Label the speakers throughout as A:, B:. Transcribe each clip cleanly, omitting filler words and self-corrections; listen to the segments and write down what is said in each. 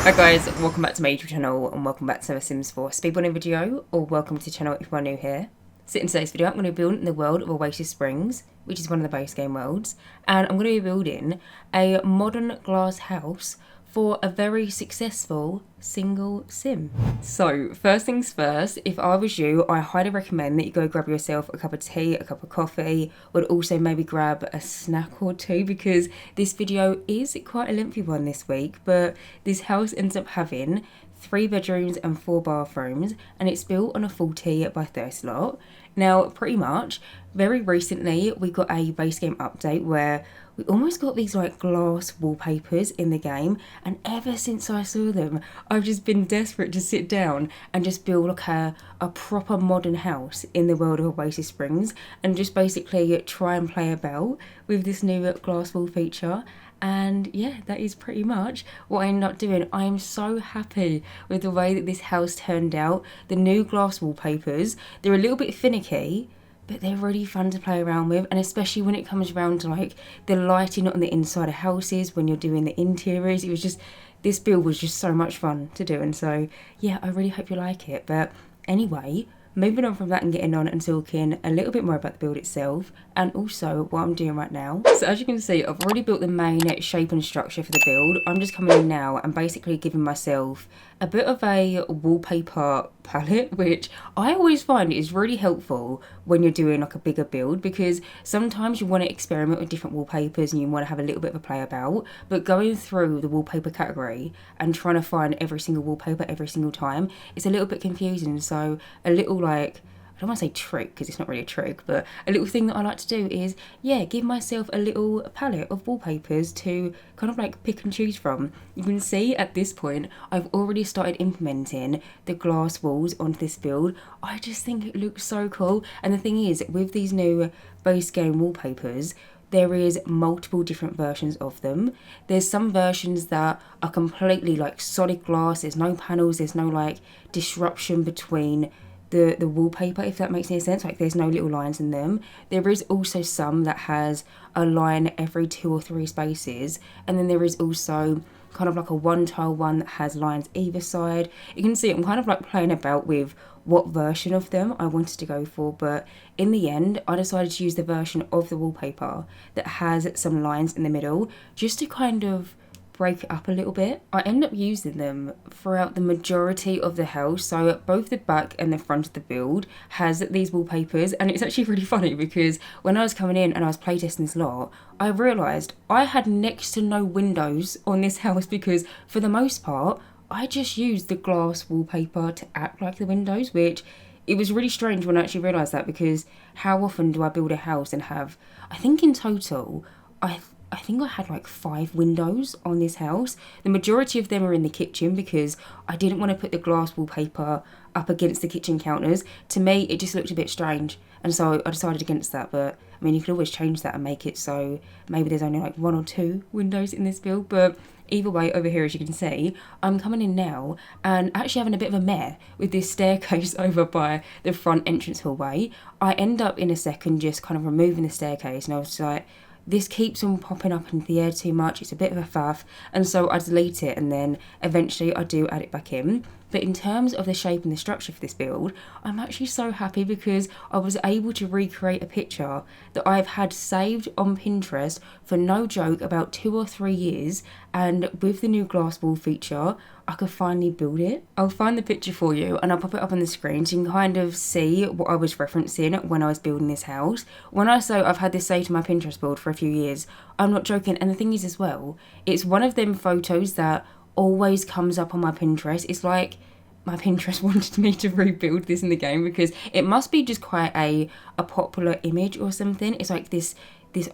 A: Hi guys, welcome back to my YouTube channel and welcome back to a Sims 4 speedrunning video, or welcome to the channel if you are new here. So in today's video I'm going to be building the world of Oasis Springs, which is one of the base game worlds, and I'm going to be building a modern glass house for a very successful single sim. So first things first, if I was you, I highly recommend that you go grab yourself a cup of tea, a cup of coffee, would also maybe grab a snack or two, because this video is quite a lengthy one this week, but this house ends up having 3 bedrooms and 4 bathrooms, and it's built on a 40 by 30 lot. Now, pretty much, very recently we got a base game update where we almost got these like glass wallpapers in the game, and ever since I saw them, I've just been desperate to sit down and just build like a proper modern house in the world of Oasis Springs, and just basically try and play about with this new glass wall feature. And yeah, that is pretty much what I ended up doing. I am so happy with the way that this house turned out. The new glass wallpapers, they're a little bit finicky, but they're really fun to play around with, and especially when it comes around to like the lighting on the inside of houses when you're doing the interiors. It was just, this build was just so much fun to do, and so yeah, I really hope you like it. But anyway, moving on from that and getting on and talking a little bit more about the build itself and also what I'm doing right now. So as you can see, I've already built the main shape and structure for the build. I'm just coming in now and basically giving myself a bit of a wallpaper palette, which I always find is really helpful when you're doing like a bigger build, because sometimes you want to experiment with different wallpapers and you want to have a little bit of a play about, but going through the wallpaper category and trying to find every single wallpaper every single time, it's a little bit confusing. So a little like, I don't want to say trick because it's not really a trick, but a little thing that I like to do is, yeah, give myself a little palette of wallpapers to kind of like pick and choose from. You can see at this point, I've already started implementing the glass walls onto this build. I just think it looks so cool. And the thing is, with these new base game wallpapers, there is multiple different versions of them. There's some versions that are completely like solid glass. There's no panels. There's no like disruption between the wallpaper, if that makes any sense. Like there's no little lines in them. There is also some that has a line every 2 or 3 spaces, and then there is also kind of like a one tile one that has lines either side. You can see I'm kind of like playing about with what version of them I wanted to go for, but in the end I decided to use the version of the wallpaper that has some lines in the middle, just to kind of break it up a little bit. I end up using them throughout the majority of the house, so both the back and the front of the build has these wallpapers. And it's actually really funny because when I was coming in and I was playtesting this lot, I realised I had next to no windows on this house, because for the most part I just used the glass wallpaper to act like the windows, which it was really strange when I actually realised that, because how often do I build a house and have, I think in total, I think I had like 5 windows on this house. The majority of them are in the kitchen because I didn't want to put the glass wallpaper up against the kitchen counters. To me, it just looked a bit strange, and so I decided against that. But I mean, you could always change that and make it so maybe there's only like 1 or 2 windows in this build. But either way, over here, as you can see, I'm coming in now and actually having a bit of a mare with this staircase over by the front entrance hallway. I end up in a second just kind of removing the staircase, and I was like, this keeps on popping up into the air too much, it's a bit of a faff, and so I delete it, and then eventually I do add it back in. But in terms of the shape and the structure for this build, I'm actually so happy because I was able to recreate a picture that I've had saved on Pinterest for no joke about 2 or 3 years, and with the new glass wall feature I could finally build it. I'll find the picture for you and I'll pop it up on the screen so you can kind of see what I was referencing when I was building this house. When I say I've had this saved to my Pinterest board for a few years, I'm not joking. And the thing is as well, it's one of them photos that always comes up on my Pinterest. It's like my Pinterest wanted me to rebuild this in the game, because it must be just quite a popular image or something. It's like this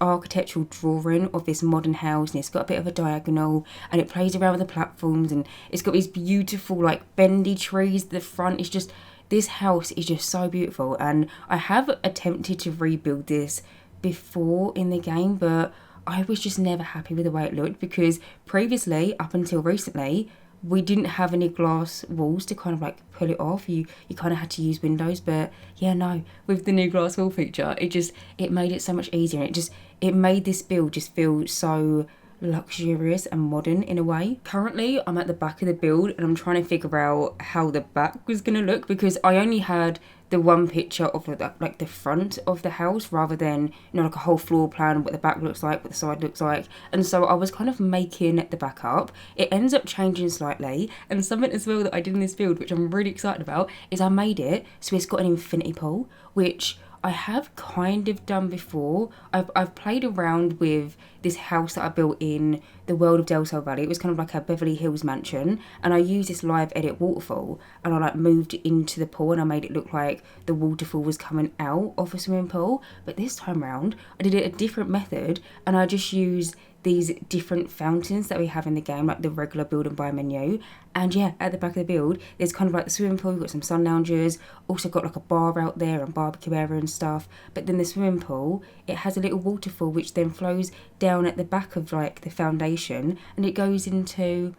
A: architectural drawing of this modern house, and it's got a bit of a diagonal, and it plays around with the platforms, and it's got these beautiful like bendy trees at the front. It's just, this house is just so beautiful, and I have attempted to rebuild this before in the game, but I was just never happy with the way it looked, because previously, up until recently, we didn't have any glass walls to kind of like pull it off. You kind of had to use windows. But yeah, no, with the new glass wall feature, it made it so much easier, and it made this build just feel so luxurious and modern in a way. Currently, I'm at the back of the build and I'm trying to figure out how the back was going to look, because I only had the one picture of like the front of the house rather than, like a whole floor plan, what the back looks like, what the side looks like. And so I was kind of making the back up. It ends up changing slightly, and something as well that I did in this build, which I'm really excited about, is I made it so it's got an infinity pool, which I have kind of done before. I've played around with this house that I built in the world of Del Sol Valley. It was kind of like a Beverly Hills mansion, and I used this live edit waterfall, and I like moved into the pool and I made it look like the waterfall was coming out of a swimming pool. But this time round I did it a different method, and I just used these different fountains that we have in the game, like the regular build and buy menu. And yeah, at the back of the build, there's kind of like the swimming pool, you've got some sun loungers, also got like a bar out there and barbecue area and stuff. But then the swimming pool, it has a little waterfall which then flows down at the back of like the foundation, and it goes into,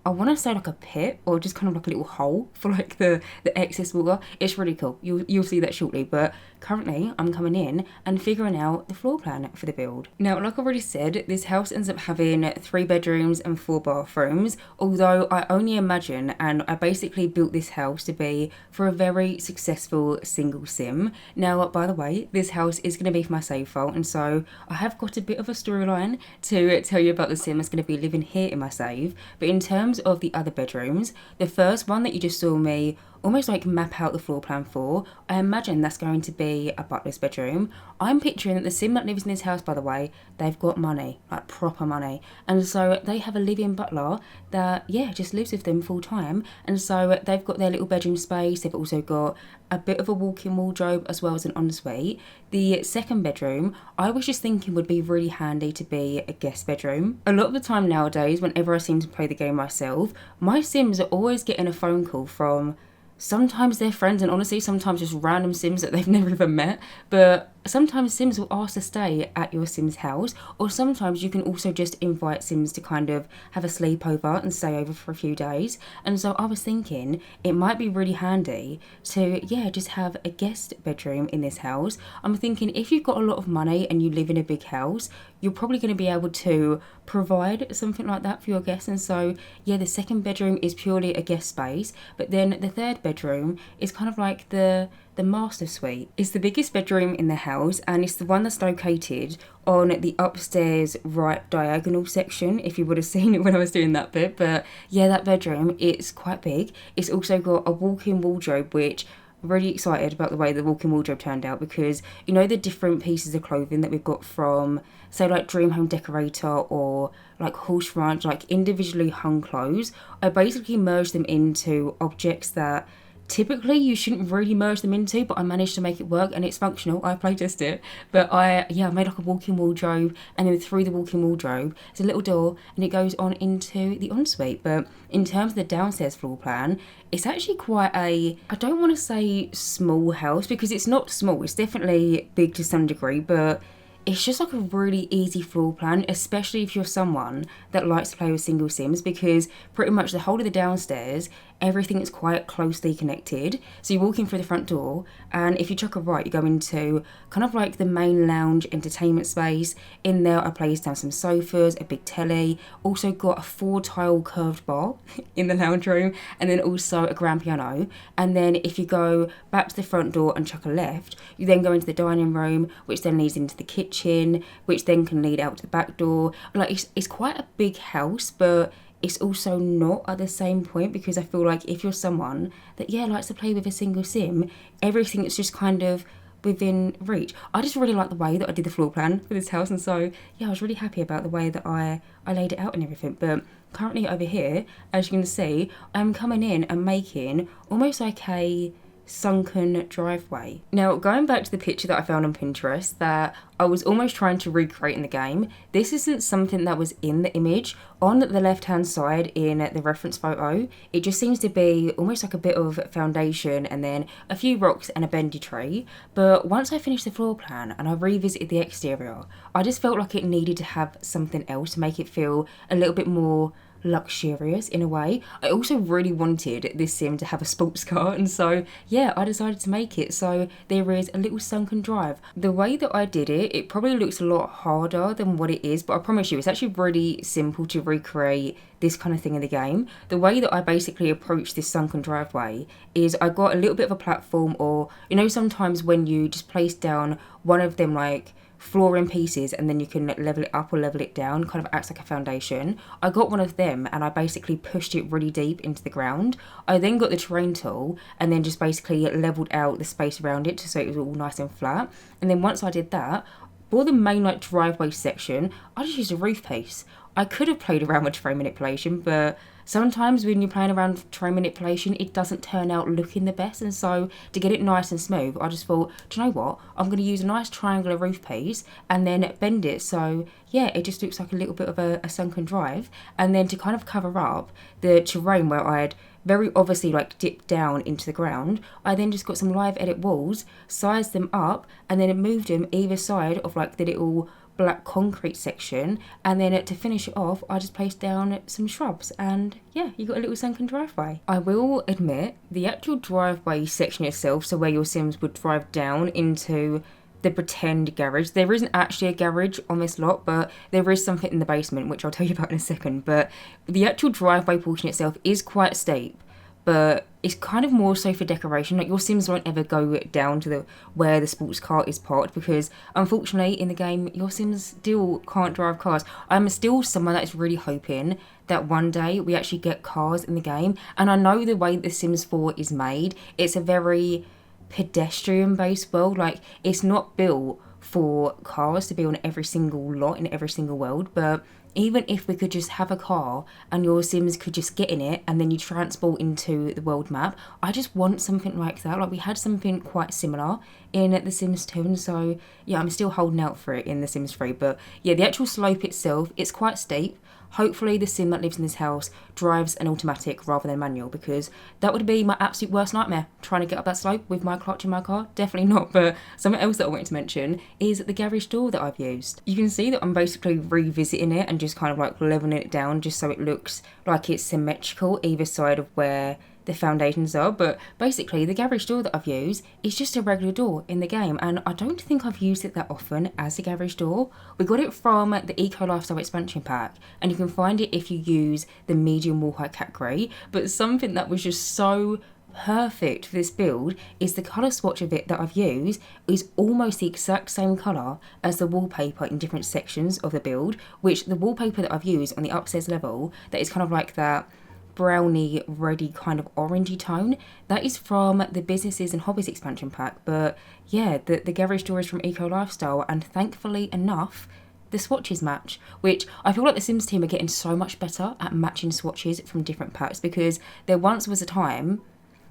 A: I want to say like a pit, or just kind of like a little hole for like the excess water. It's really cool. You'll see that shortly. But currently I'm coming in and figuring out the floor plan for the build. Now, like I already said, this house ends up having 3 bedrooms and 4 bathrooms, although I only imagine, and I basically built this house to be for a very successful single sim. Now, by the way, this house is going to be for my save file, and so I have got a bit of a storyline to tell you about the sim that's going to be living here in my save. But in terms of the other bedrooms, the first one that you just saw me almost like map out the floor plan for, I imagine that's going to be a butler's bedroom. I'm picturing that the sim that lives in this house, by the way, they've got money, like proper money, and so they have a live-in butler that, yeah, just lives with them full time. And so they've got their little bedroom space. They've also got a bit of a walk-in wardrobe as well as an ensuite. The second bedroom, I was just thinking would be really handy to be a guest bedroom. A lot of the time nowadays, whenever I seem to play the game myself, my sims are always getting a phone call from sometimes their friends, and honestly sometimes just random sims that they've never even met. But sometimes sims will ask to stay at your sim's house, or sometimes you can also just invite sims to kind of have a sleepover and stay over for a few days. And so I was thinking it might be really handy to, yeah, just have a guest bedroom in this house. I'm thinking if you've got a lot of money and you live in a big house, you're probably going to be able to provide something like that for your guests. And so yeah, the second bedroom is purely a guest space, but then the third bedroom is kind of like the master suite. It's the biggest bedroom in the house, and it's the one that's located on the upstairs right diagonal section, if you would have seen it when I was doing that bit. But yeah, that bedroom, it's quite big. It's also got a walk-in wardrobe, which I'm really excited about the way the walk-in wardrobe turned out, because you know the different pieces of clothing that we've got from, say, like Dream Home Decorator or like Horse Ranch, like individually hung clothes. I basically merged them into objects that typically you shouldn't really merge them into, but I managed to make it work and it's functional. I playtested it. But I made like a walk-in wardrobe, and then through the walk-in wardrobe there's a little door and it goes on into the ensuite. But in terms of the downstairs floor plan, it's actually quite a, I don't want to say small house, because it's not small, it's definitely big to some degree, but it's just like a really easy floor plan, especially if you're someone that likes to play with single sims, because pretty much the whole of the downstairs, everything is quite closely connected. So you walk in through the front door, and if you chuck a right, you go into kind of like the main lounge entertainment space. In there I placed down some sofas, a big telly, also got a 4-tile curved bar in the lounge room, and then also a grand piano. And then if you go back to the front door and chuck a left, you then go into the dining room, which then leads into the kitchen, which then can lead out to the back door. Like it's quite a big house, but it's also not at the same point, because I feel like if you're someone that, yeah, likes to play with a single sim, everything is just kind of within reach. I just really like the way that I did the floor plan for this house, and so yeah, I was really happy about the way that I laid it out and everything. But currently over here, as you can see, I'm coming in and making almost like a sunken driveway. Now, going back to the picture that I found on Pinterest that I was almost trying to recreate in the game, this isn't something that was in the image. On the left hand side in the reference photo, it just seems to be almost like a bit of foundation and then a few rocks and a bendy tree. But once I finished the floor plan and I revisited the exterior, I just felt like it needed to have something else to make it feel a little bit more luxurious in a way. I also really wanted this sim to have a sports car, and so yeah, I decided to make it. So there is a little sunken drive. The way that I did it, it probably looks a lot harder than what it is, but I promise you it's actually really simple to recreate this kind of thing in the game. The way that I basically approached this sunken driveway is I got a little bit of a platform, or you know, sometimes when you just place down one of them like flooring pieces and then you can level it up or level it down, kind of acts like a foundation. I got one of them and I basically pushed it really deep into the ground. I then got the terrain tool and then just basically leveled out the space around it so it was all nice and flat. And then once I did that, for the main like driveway section, I just used a roof piece. I could have played around with terrain manipulation, but sometimes when you're playing around with terrain manipulation, it doesn't turn out looking the best. And so to get it nice and smooth, I just thought, do you know what? I'm going to use a nice triangular roof piece and then bend it. So yeah, it just looks like a little bit of a sunken drive. And then to kind of cover up the terrain where I had very obviously like dipped down into the ground, I then just got some live edit walls, sized them up, and then moved them either side of like the little black concrete section, and then to finish it off I just placed down some shrubs, and yeah, you got a little sunken driveway. I will admit the actual driveway section itself, so where your Sims would drive down into the pretend garage, there isn't actually a garage on this lot, but there is something in the basement which I'll tell you about in a second. But the actual driveway portion itself is quite steep, but it's kind of more so for decoration. Like your Sims won't ever go down to the where the sports car is parked, because unfortunately in the game your Sims still can't drive cars. I'm still someone that is really hoping that one day we actually get cars in the game, and I know the way The Sims 4 is made, it's a very pedestrian based world. Like it's not built for cars to be on every single lot in every single world, but even if we could just have a car and your Sims could just get in it and then you transport into the world map, I just want something like that. Like we had something quite similar in The Sims 2, and so yeah, I'm still holding out for it in The Sims 3. But yeah, the actual slope itself, it's quite steep. Hopefully the Sim that lives in this house drives an automatic rather than manual, because that would be my absolute worst nightmare, trying to get up that slope with my clutch in my car. Definitely not. But something else that I wanted to mention is the garage door that I've used. You can see that I'm basically revisiting it and just kind of like leveling it down just so it looks like it's symmetrical either side of where the foundations are. But basically the garage door that I've used is just a regular door in the game, and I don't think I've used it that often as a garage door. We got it from the Eco Lifestyle expansion pack, and you can find it if you use the medium wall height category. But something that was just so perfect for this build is the colour swatch of it that I've used is almost the exact same colour as the wallpaper in different sections of the build, which the wallpaper that I've used on the upstairs level, that is kind of like that browny reddy kind of orangey tone, that is from the Businesses and Hobbies expansion pack. But yeah, the garage door is from Eco Lifestyle, and thankfully enough the swatches match, which I feel like the Sims team are getting so much better at matching swatches from different packs, because there once was a time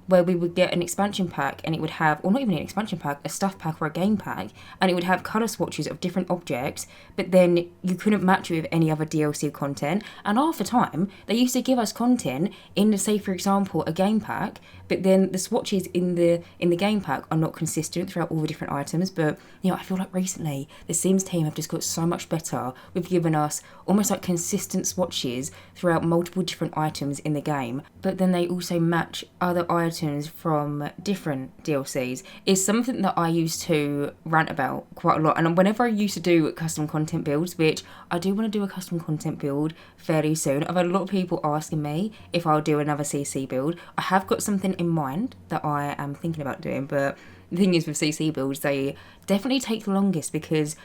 A: where we would get an expansion pack and it would have, or not even an expansion pack, a stuff pack or a game pack, and it would have colour swatches of different objects, but then you couldn't match it with any other DLC content. And half the time, they used to give us content in the, say for example, a game pack, but then the swatches in the game pack are not consistent throughout all the different items. But you know, I feel like recently the Sims team have just got so much better with giving us almost like consistent swatches throughout multiple different items in the game, but then they also match other items from different DLCs. Is something that I used to rant about quite a lot. And whenever I used to do custom content builds, which I do want to do a custom content build fairly soon, I've had a lot of people asking me if I'll do another CC build. I have got something in mind that I am thinking about doing, but the thing is with CC builds, they definitely take the longest, because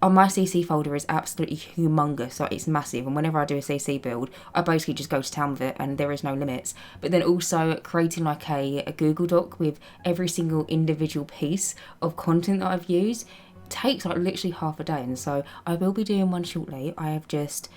A: on my CC folder is absolutely humongous, like it's massive, and whenever I do a CC build I basically just go to town with it and there is no limits. But then also creating like a Google Doc with every single individual piece of content that I've used takes like literally half a day, and so I will be doing one shortly. I've just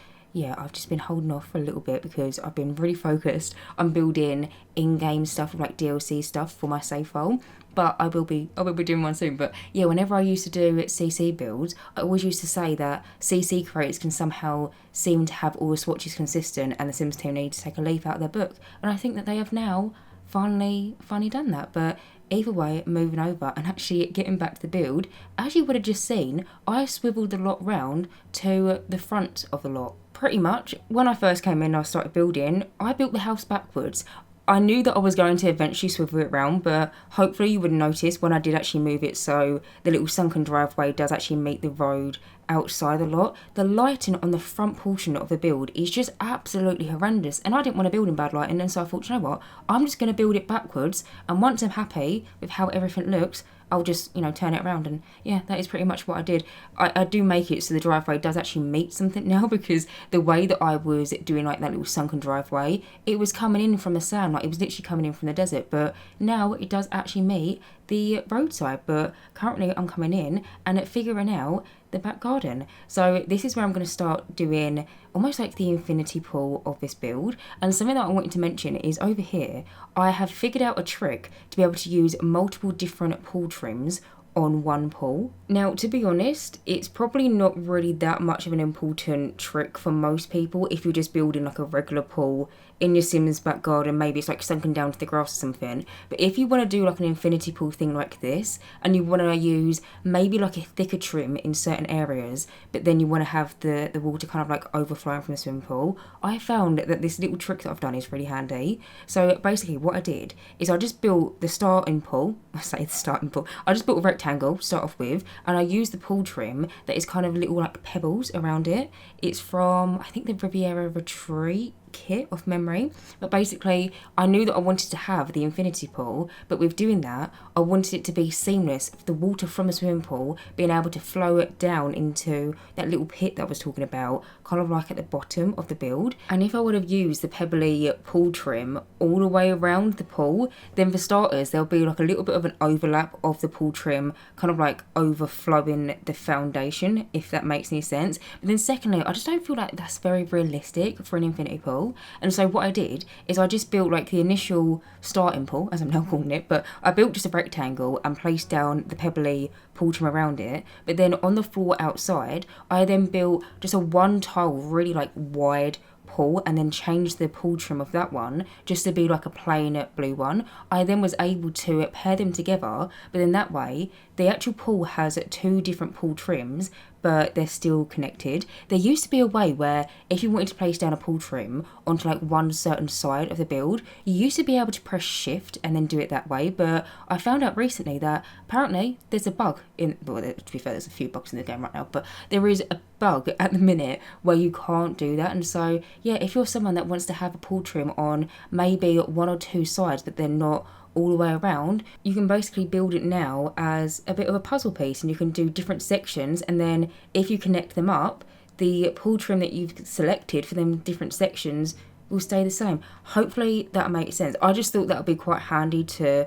A: been holding off for a little bit because I've been really focused on building in-game stuff like DLC stuff for my save file. But I will be doing one soon. But yeah, whenever I used to do CC builds, I always used to say that CC creators can somehow seem to have all the swatches consistent, and the Sims team need to take a leaf out of their book. And I think that they have now finally done that. But either way, moving over and actually getting back to the build, as you would have just seen, I swiveled the lot round to the front of the lot, pretty much, when I first came in and I started building, I built the house backwards. I knew that I was going to eventually swivel it around, but hopefully you would notice when I did actually move it so the little sunken driveway does actually meet the road outside a lot. The lighting on the front portion of the build is just absolutely horrendous, and I didn't want to build in bad lighting, and so I thought, you know what, I'm just going to build it backwards, and once I'm happy with how everything looks, I'll just, turn it around. And yeah, that is pretty much what I did. I do make it so the driveway does actually meet something now, because the way that I was doing like that little sunken driveway, it was coming in from the sand, like it was literally coming in from the desert, but now it does actually meet the roadside. But currently I'm coming in and figuring out the back garden. So this is where I'm going to start doing almost like the infinity pool of this build. And something that I wanted to mention is over here, I have figured out a trick to be able to use multiple different pool trims on one pool. Now, to be honest, it's probably not really that much of an important trick for most people if you're just building like a regular pool in your Sims back garden. Maybe it's like sunken down to the grass or something. But if you want to do like an infinity pool thing like this, and you want to use maybe like a thicker trim in certain areas, but then you want to have the water kind of like overflowing from the swimming pool, I found that this little trick that I've done is really handy. So basically what I did is I just built the starting pool. I say the starting pool. I just built a rectangle to start off with, and I used the pool trim that is kind of little like pebbles around it. It's from, I think, the Riviera Retreat kit off memory. But basically I knew that I wanted to have the infinity pool, but with doing that I wanted it to be seamless, the water from the swimming pool being able to flow it down into that little pit that I was talking about, kind of like at the bottom of the build. And if I would have used the pebbly pool trim all the way around the pool, then for starters there'll be like a little bit of an overlap of the pool trim kind of like overflowing the foundation, if that makes any sense. But then secondly, I just don't feel like that's very realistic for an infinity pool. And so what I did is I just built like the initial starting pool, as I'm now calling it, but I built just a rectangle and placed down the pebbly pool trim around it. But then on the floor outside, I then built just a one tile, really like wide pool, and then changed the pool trim of that one just to be like a plain blue one. I then was able to pair them together, but then that way the actual pool has two different pool trims, but they're still connected. There used to be a way where if you wanted to place down a pool trim onto like one certain side of the build, you used to be able to press shift and then do it that way, but I found out recently that apparently there's a bug in, well, to be fair, there's a few bugs in the game right now, but there is a bug at the minute where you can't do that. And so yeah, if you're someone that wants to have a pool trim on maybe one or two sides but they're not all the way around, you can basically build it now as a bit of a puzzle piece, and you can do different sections, and then if you connect them up, the pool trim that you've selected for them different sections will stay the same. Hopefully that makes sense. I just thought that would be quite handy to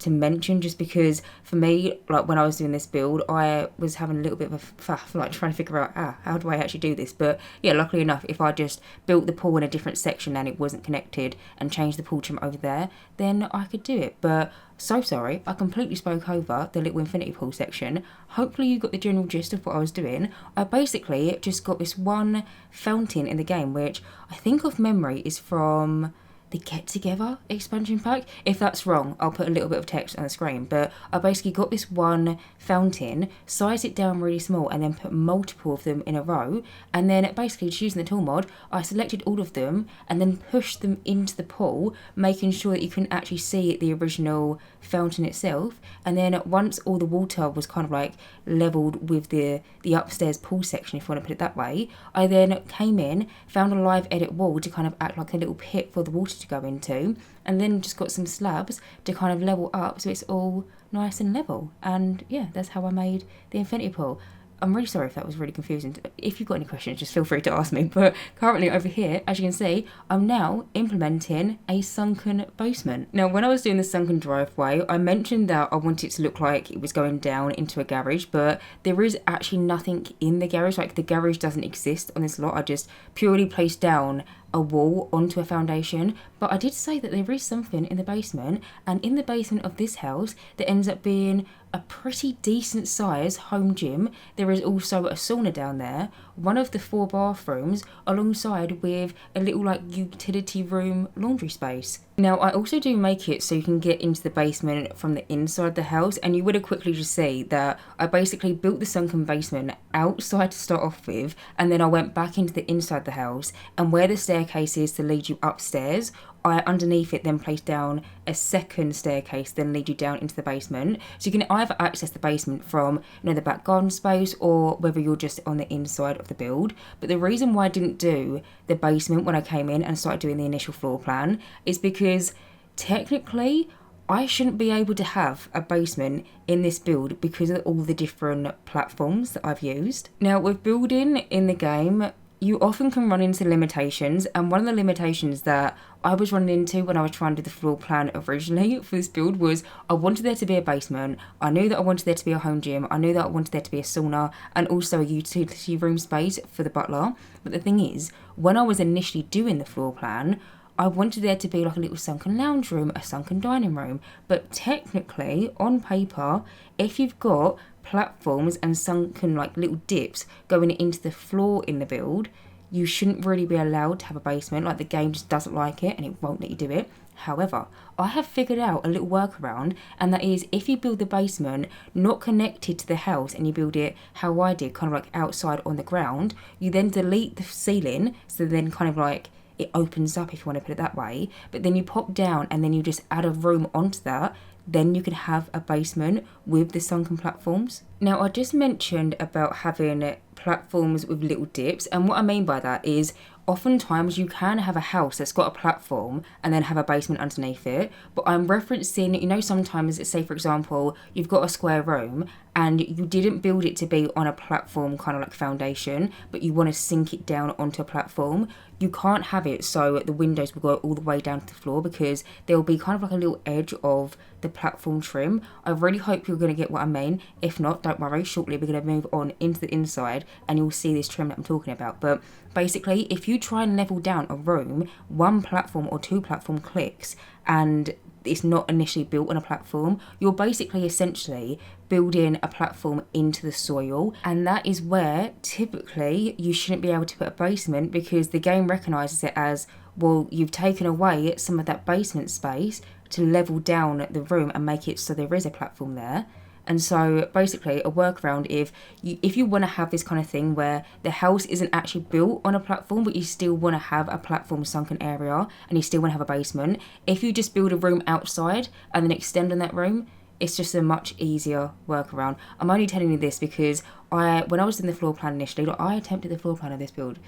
A: mention, just because for me, like when I was doing this build, I was having a little bit of a faff, like trying to figure out how do I actually do this. But yeah, luckily enough, if I just built the pool in a different section and it wasn't connected and changed the pool trim over there, then I could do it. But so sorry, I completely spoke over the little infinity pool section. Hopefully you got the general gist of what I was doing. I basically just got this one fountain in the game, which I think of memory is from the Get Together expansion pack. If that's wrong, I'll put a little bit of text on the screen, but I basically got this one fountain, sized it down really small, and then put multiple of them in a row, and then basically just using the tool mod, I selected all of them and then pushed them into the pool, making sure that you can actually see the original fountain itself. And then once all the water was kind of like leveled with the upstairs pool section, if you want to put it that way, I then came in, found a live edit wall to kind of act like a little pit for the water to go into, and then just got some slabs to kind of level up so it's all nice and level. And yeah, that's how I made the infinity pool. I'm really sorry if that was really confusing. If you've got any questions, just feel free to ask me. But currently over here, as you can see, I'm now implementing a sunken basement. Now, when I was doing the sunken driveway, I mentioned that I wanted it to look like it was going down into a garage, but there is actually nothing in the garage. Like, the garage doesn't exist on this lot. I just purely placed down a wall onto a foundation. But I did say that there is something in the basement, and in the basement of this house that ends up being a pretty decent size home gym. There is also a sauna down there, one of the 4 bathrooms, alongside with a little like utility room laundry space. Now, I also do make it so you can get into the basement from the inside of the house, and you would have quickly just see that I basically built the sunken basement outside to start off with, and then I went back into the inside of the house, and where the staircase is to lead you upstairs, I underneath it then placed down a second staircase, then lead you down into the basement. So you can either access the basement from, the back garden space, or whether you're just on the inside of the build. But the reason why I didn't do the basement when I came in and started doing the initial floor plan is because technically I shouldn't be able to have a basement in this build because of all the different platforms that I've used. Now, with building in the game, you often can run into limitations, and one of the limitations that I was running into when I was trying to do the floor plan originally for this build was I wanted there to be a basement, I knew that I wanted there to be a home gym, I knew that I wanted there to be a sauna, and also a utility room space for the butler. But the thing is, when I was initially doing the floor plan, I wanted there to be like a little sunken lounge room, a sunken dining room, but technically, on paper, if you've got platforms and sunken like little dips going into the floor in the build, you shouldn't really be allowed to have a basement. Like, the game just doesn't like it and it won't let you do it. However, I have figured out a little workaround, and that is if you build the basement not connected to the house and you build it how I did, kind of like outside on the ground, you then delete the ceiling, so then kind of like it opens up, if you want to put it that way, but then you pop down and then you just add a room onto that, then you can have a basement with the sunken platforms. Now, I just mentioned about having platforms with little dips, and what I mean by that is oftentimes you can have a house that's got a platform and then have a basement underneath it, but I'm referencing, sometimes, say for example, you've got a square room and you didn't build it to be on a platform kind of like foundation, but you want to sink it down onto a platform. You can't have it so the windows will go all the way down to the floor, because there will be kind of like a little edge of the platform trim. I really hope you're going to get what I mean. If not, don't worry, shortly we're going to move on into the inside and you'll see this trim that I'm talking about. But basically, if you try and level down a room, one platform or two platform clicks, and it's not initially built on a platform, you're basically essentially building a platform into the soil, and that is where typically you shouldn't be able to put a basement, because the game recognises it as, well, you've taken away some of that basement space to level down the room and make it so there is a platform there. And so basically a workaround, if you want to have this kind of thing where the house isn't actually built on a platform but you still want to have a platform sunken area and you still want to have a basement, if you just build a room outside and then extend on that room, it's just a much easier workaround. I'm only telling you this because when I was in the floor plan initially, I attempted the floor plan of this build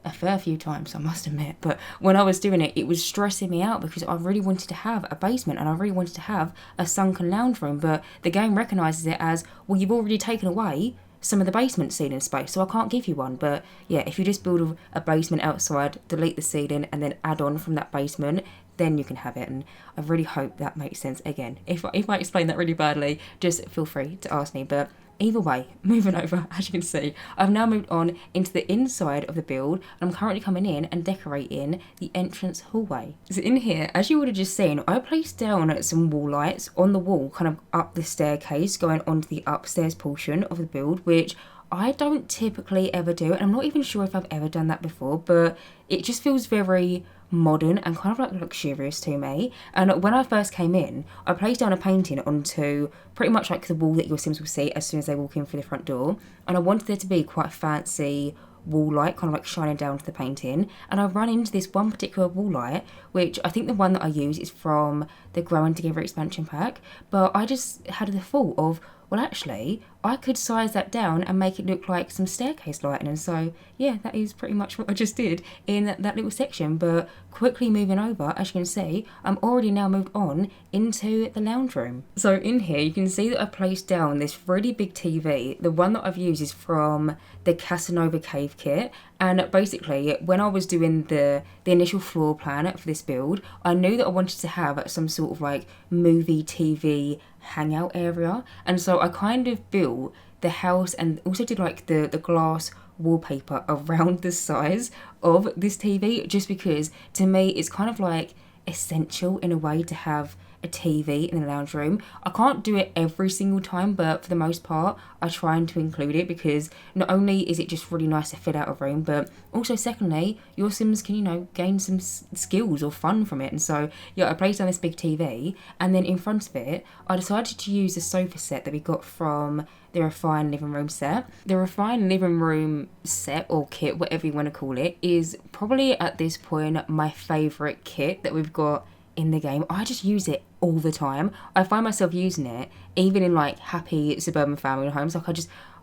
A: a fair few times, I must admit, but when I was doing it, it was stressing me out because I really wanted to have a basement and I really wanted to have a sunken lounge room, but the game recognises it as, well, you've already taken away some of the basement ceiling space, so I can't give you one. But yeah, if you just build a basement outside, delete the ceiling and then add on from that basement, then you can have it. And I really hope that makes sense. Again, if I explain that really badly, just feel free to ask me. But either way, moving over, as you can see, I've now moved on into the inside of the build, and I'm currently coming in and decorating the entrance hallway. So in here, as you would have just seen, I placed down some wall lights on the wall, kind of up the staircase, going onto the upstairs portion of the build, which I don't typically ever do, and I'm not even sure if I've ever done that before, but it just feels very modern and kind of like luxurious to me. And when I first came in, I placed down a painting onto pretty much like the wall that your Sims will see as soon as they walk in through the front door, and I wanted there to be quite a fancy wall light kind of like shining down to the painting. And I ran into this one particular wall light, which I think the one that I use is from the Growing Together expansion pack, but I just had the thought of, well, actually, I could size that down and make it look like some staircase lighting. And so, yeah, that is pretty much what I just did in that little section. But quickly moving over, as you can see, I'm already now moved on into the lounge room. So in here, you can see that I placed down this really big TV. The one that I've used is from the Casanova Cave kit. And basically, when I was doing the initial floor plan for this build, I knew that I wanted to have some sort of like movie TV hangout area. And so I kind of built the house and also did like the glass wallpaper around the size of this TV, just because to me it's kind of like essential in a way to have a TV in the lounge room. I can't do it every single time, but for the most part, I try to include it because not only is it just really nice to fill out a room, but also secondly, your Sims can, you know, gain some skills or fun from it. And so, yeah, I placed down this big TV, and then in front of it, I decided to use the sofa set that we got from the Refined Living Room set. The Refined Living Room set, or kit, whatever you want to call it, is probably at this point my favourite kit that we've got in the game. I just use it all the time. I find myself using it even in like happy suburban family homes. Like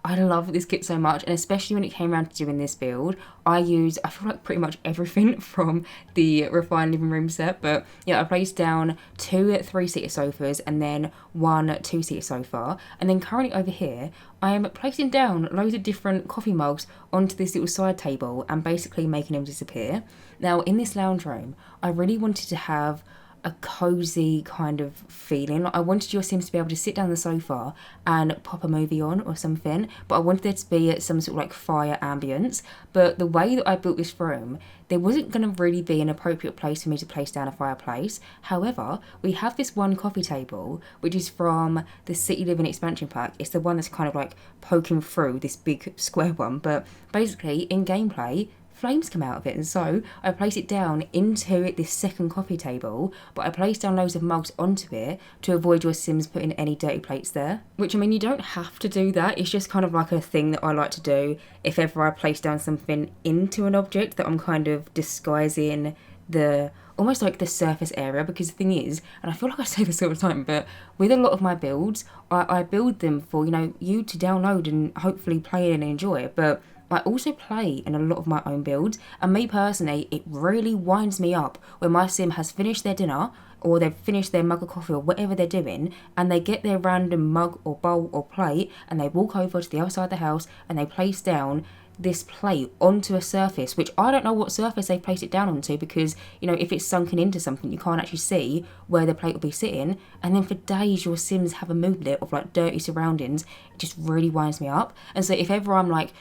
A: I love this kit so much, and especially when it came around to doing this build, I feel like pretty much everything from the Refined Living Room set. But yeah, I placed down 2 3-seater sofas and then 1 2-seater sofa, and then currently over here I am placing down loads of different coffee mugs onto this little side table and basically making them disappear. Now in this lounge room, I really wanted to have a cozy kind of feeling. Like I wanted your Sims to be able to sit down on the sofa and pop a movie on or something, but I wanted there to be some sort of like fire ambience. But the way that I built this room, there wasn't going to really be an appropriate place for me to place down a fireplace. However, we have this one coffee table, which is from the City Living expansion pack. It's the one that's kind of like poking through this big square one, but basically in gameplay, flames come out of it, and so I place it down into this second coffee table, but I place down loads of mugs onto it to avoid your Sims putting any dirty plates there. Which, I mean, you don't have to do that, it's just kind of like a thing that I like to do if ever I place down something into an object that I'm kind of disguising the almost like the surface area. Because the thing is, and I feel like I say this all the time, but with a lot of my builds, I build them for, you know, you to download and hopefully play and enjoy, but I also play in a lot of my own builds, and me personally, it really winds me up when my Sim has finished their dinner or they've finished their mug of coffee or whatever they're doing, and they get their random mug or bowl or plate and they walk over to the other side of the house and they place down this plate onto a surface, which I don't know what surface they place it down onto, because, you know, if it's sunken into something, you can't actually see where the plate will be sitting, and then for days your Sims have a mood lit of like dirty surroundings. It just really winds me up. And so if ever I'm like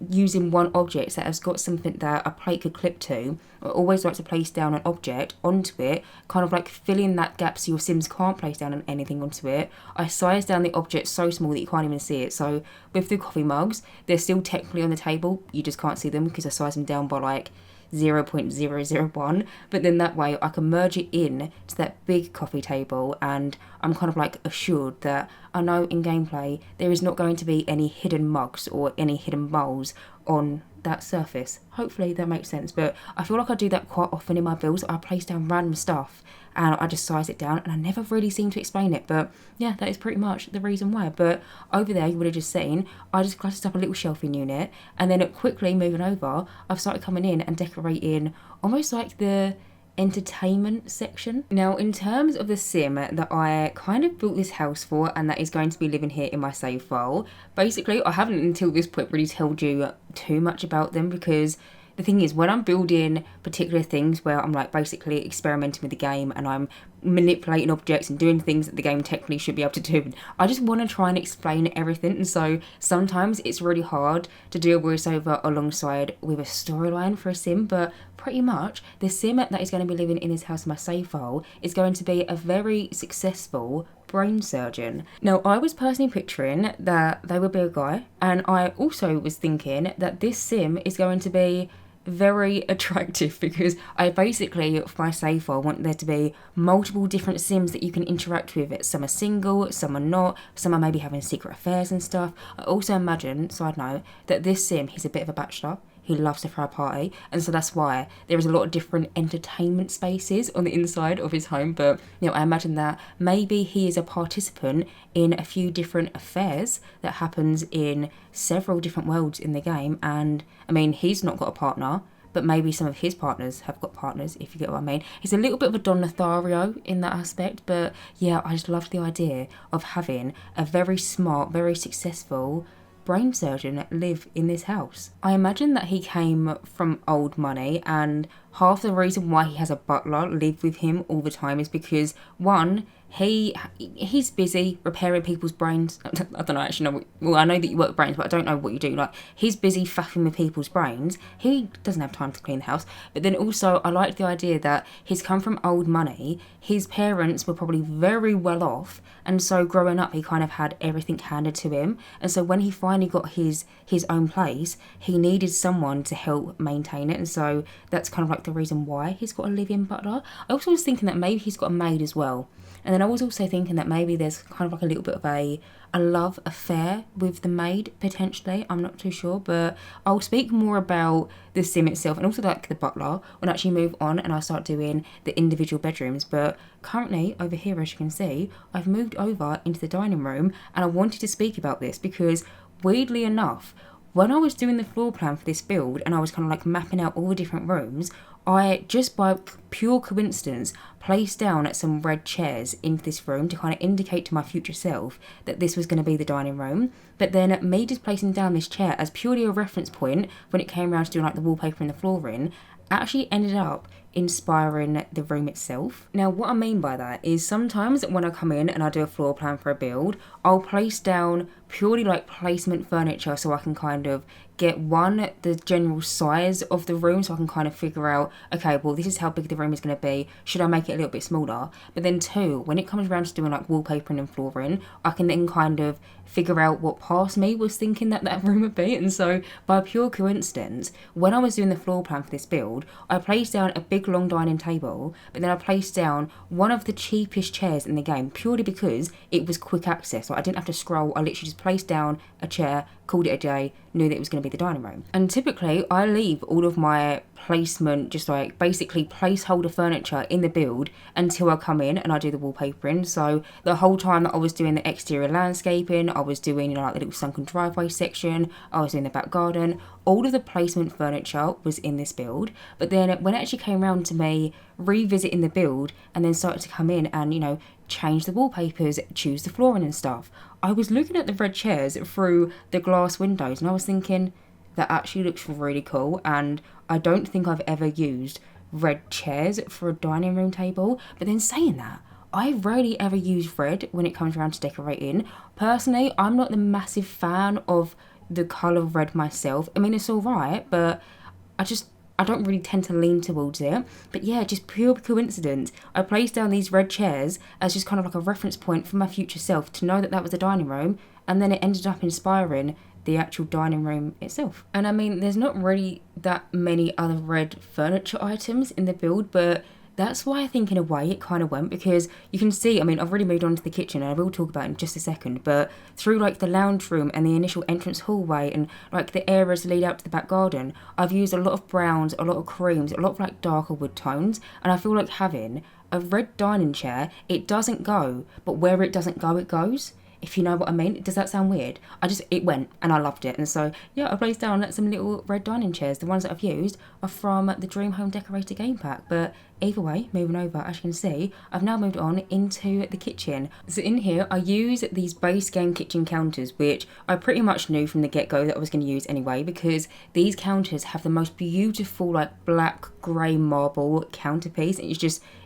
A: using one object that has got something that a plate could clip to, I always like to place down an object onto it, kind of like filling that gap so your Sims can't place down anything onto it. I size down the object so small that you can't even see it. So with the coffee mugs, they're still technically on the table, you just can't see them because I size them down by like 0.001, but then that way I can merge it in to that big coffee table, and I'm kind of like assured that I know in gameplay there is not going to be any hidden mugs or any hidden bowls on that surface. Hopefully that makes sense, but I feel like I do that quite often in my builds. I place down random stuff and I just size it down, and I never really seem to explain it, but yeah, that is pretty much the reason why. But over there, you would have just seen, I just cluttered up a little shelving unit, and then quickly moving over, I've started coming in and decorating almost like the entertainment section. Now, in terms of the Sim that I kind of built this house for and that is going to be living here in my save file, basically I haven't until this point really told you too much about them, because the thing is, when I'm building particular things where I'm like basically experimenting with the game and I'm manipulating objects and doing things that the game technically should be able to do, I just want to try and explain everything, and so sometimes it's really hard to do a voiceover alongside with a storyline for a Sim. But pretty much the Sim that is going to be living in this house in my save file is going to be a very successful brain surgeon. Now, I was personally picturing that they would be a guy, and I also was thinking that this Sim is going to be very attractive, because I basically, for my save file, want there to be multiple different Sims that you can interact with. Some are single, some are not, some are maybe having secret affairs and stuff. I also imagine, side note, that this Sim, he's a bit of a bachelor. He loves to throw a party, and so that's why there is a lot of different entertainment spaces on the inside of his home. But, you know, I imagine that maybe he is a participant in a few different affairs that happens in several different worlds in the game. And I mean, he's not got a partner, but maybe some of his partners have got partners, if you get what I mean. He's a little bit of a Don Lothario in that aspect, but yeah, I just love the idea of having a very smart, very successful brain surgeon live in this house. I imagine that he came from old money, and half the reason why he has a butler live with him all the time is because, one, he's busy repairing people's brains. I don't know, actually know. Well, I know that you work with brains, but I don't know what you do. Like, he's busy faffing with people's brains. He doesn't have time to clean the house. But then also, I like the idea that he's come from old money. His parents were probably very well off, and so growing up, he kind of had everything handed to him. And so when he finally got his own place, he needed someone to help maintain it. And so that's kind of like the reason why he's got a live-in butler. I also was thinking that maybe he's got a maid as well. And then I was also thinking that maybe there's kind of like a little bit of a love affair with the maid, potentially. I'm not too sure, but I'll speak more about the sim itself and also like the butler when I actually move on and I start doing the individual bedrooms. But currently over here, as you can see, I've moved over into the dining room, and I wanted to speak about this because weirdly enough, when I was doing the floor plan for this build and I was kind of like mapping out all the different rooms, I just by pure coincidence placed down some red chairs into this room to kind of indicate to my future self that this was going to be the dining room. But then me just placing down this chair as purely a reference point when it came around to doing like the wallpaper and the flooring actually ended up inspiring the room itself. Now, what I mean by that is sometimes when I come in and I do a floor plan for a build, I'll place down purely like placement furniture so I can kind of get the general size of the room so I can kind of figure out, okay, well, this is how big the room is going to be. Should I make it a little bit smaller? But then two, when it comes around to doing like wallpapering and flooring, I can then kind of figure out what past me was thinking that room would be. And so by pure coincidence, when I was doing the floor plan for this build, I placed down a big long dining table, but then I placed down one of the cheapest chairs in the game purely because it was quick access. So I didn't have to scroll. I literally just placed down a chair, called it a day, knew that it was going to be the dining room. And typically I leave all of my placement, just like basically placeholder furniture in the build until I come in and I do the wallpapering. So the whole time that I was doing the exterior landscaping, I was doing, you know, like the little sunken driveway section, I was doing the back garden, all of the placement furniture was in this build. But then when it actually came around to me revisiting the build and then started to come in and, you know, change the wallpapers, choose the flooring and stuff, I was looking at the red chairs through the glass windows and I was thinking, that actually looks really cool. And I don't think I've ever used red chairs for a dining room table. But then saying that, I rarely ever use red when it comes around to decorating. Personally, I'm not the massive fan of the colour red myself. I mean, it's alright, but I don't really tend to lean towards it. But yeah, just pure coincidence, I placed down these red chairs as just kind of like a reference point for my future self to know that that was the dining room, and then it ended up inspiring the actual dining room itself. And I mean, there's not really that many other red furniture items in the build, but that's why I think in a way it kind of went, because you can see, I mean, I've already moved on to the kitchen and I will talk about it in just a second, but through like the lounge room and the initial entrance hallway and like the areas that lead out to the back garden, I've used a lot of browns, a lot of creams, a lot of like darker wood tones, and I feel like having a red dining chair, it doesn't go, but where it doesn't go, it goes. If you know what I mean. Does that sound weird? It went and I loved it. And so, yeah, I placed down some little red dining chairs. The ones that I've used are from the Dream Home Decorator game pack. But either way, moving over, as you can see, I've now moved on into the kitchen. So in here, I use these base game kitchen counters, which I pretty much knew from the get-go that I was going to use anyway, because these counters have the most beautiful, like, black, grey marble counterpiece.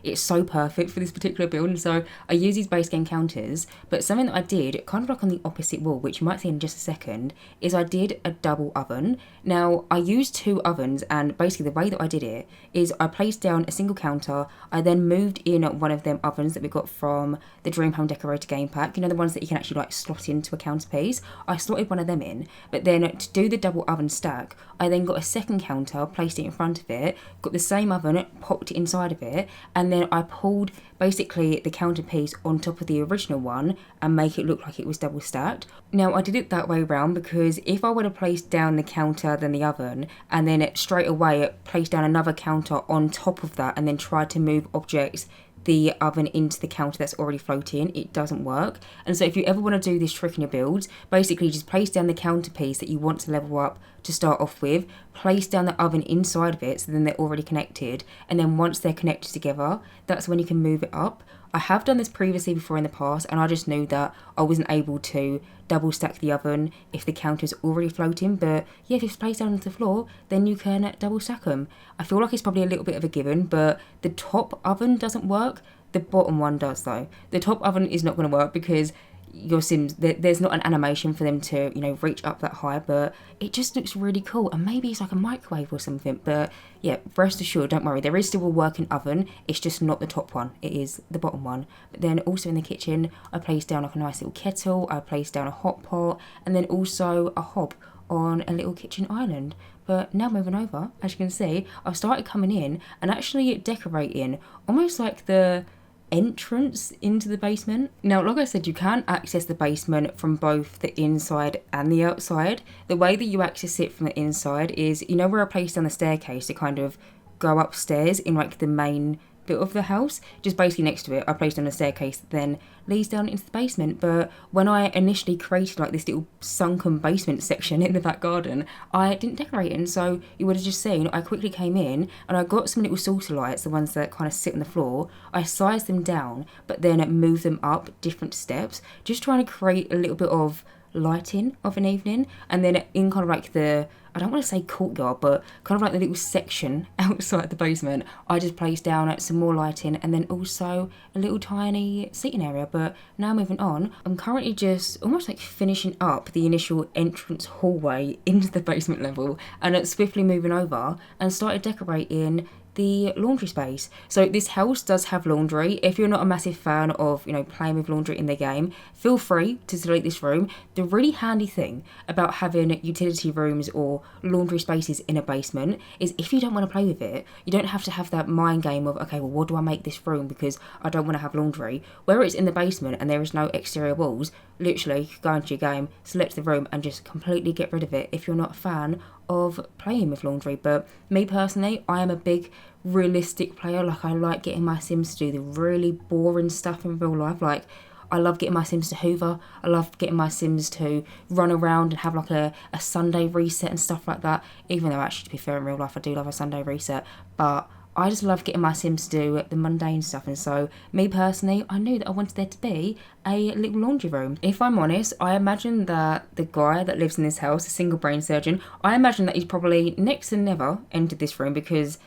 A: It's so perfect for this particular build. And so I use these base game counters, but something that I did, kind of like on the opposite wall, which you might see in just a second, is I did a double oven. Now, I used two ovens, and basically the way that I did it is I placed down a single counter. I then moved in one of them ovens that we got from the Dream Home Decorator game pack, you know, the ones that you can actually like slot into a counterpiece. I slotted one of them in, but then to do the double oven stack, I then got a second counter, placed it in front of it, got the same oven, popped it inside of it, and then I pulled basically the counterpiece on top of the original one and make it look like it was double stacked. Now, I did it that way around because if I would have placed down the counter then the oven and then straight away placed down another counter on top of that and then tried to move objects the oven into the counter that's already floating, it doesn't work. And so if you ever want to do this trick in your builds, basically just place down the counterpiece that you want to level up to start off with, place down the oven inside of it so then they're already connected, and then once they're connected together, that's when you can move it up. I have done this previously before in the past, and I just knew that I wasn't able to double stack the oven if the counter's already floating, but yeah, if it's placed down onto the floor, then you can double stack them. I feel like it's probably a little bit of a given, but the top oven doesn't work. The bottom one does though. The top oven is not going to work because your Sims, there's not an animation for them to, you know, reach up that high, but it just looks really cool. And maybe it's like a microwave or something, but yeah, rest assured, don't worry, there is still a working oven. It's just not the top one, it is the bottom one. But then also in the kitchen, I placed down like a nice little kettle, I placed down a hot pot, and then also a hob on a little kitchen island. But now moving over, as you can see, I've started coming in and actually decorating almost like the entrance into the basement. Now, like I said, you can access the basement from both the inside and the outside. The way that you access it from the inside is, you know where I placed down the staircase to kind of go upstairs in like the main bit of the house, just basically next to it I placed on a staircase that then leads down into the basement. But when I initially created like this little sunken basement section in the back garden, I didn't decorate it, and so you would have just seen I quickly came in and I got some little saucer lights, the ones that kind of sit on the floor. I sized them down but then moved them up different steps, just trying to create a little bit of lighting of an evening. And then in kind of like the, I don't want to say courtyard, but kind of like the little section outside the basement, I just placed down some more lighting and then also a little tiny seating area. But now moving on, I'm currently just almost like finishing up the initial entrance hallway into the basement level, and it's swiftly moving over and started decorating the laundry space. So this house does have laundry. If you're not a massive fan of, you know, playing with laundry in the game, feel free to delete this room. The really handy thing about having utility rooms or laundry spaces in a basement is if you don't want to play with it, you don't have to have that mind game of, okay, well, what do I make this room because I don't want to have laundry. Where it's in the basement and there is no exterior walls, literally you go into your game, select the room and just completely get rid of it if you're not a fan of playing with laundry. But me personally, I am a big realistic player. Like, I like getting my Sims to do the really boring stuff in real life. Like, I love getting my Sims to hoover. I love getting my Sims to run around and have like a Sunday reset and stuff like that. Even though actually, to be fair, in real life I do love a Sunday reset, but I just love getting my Sims to do the mundane stuff. And so, me personally, I knew that I wanted there to be a little laundry room. If I'm honest, I imagine that the guy that lives in this house, a single brain surgeon, I imagine that he's probably next to never entered this room, because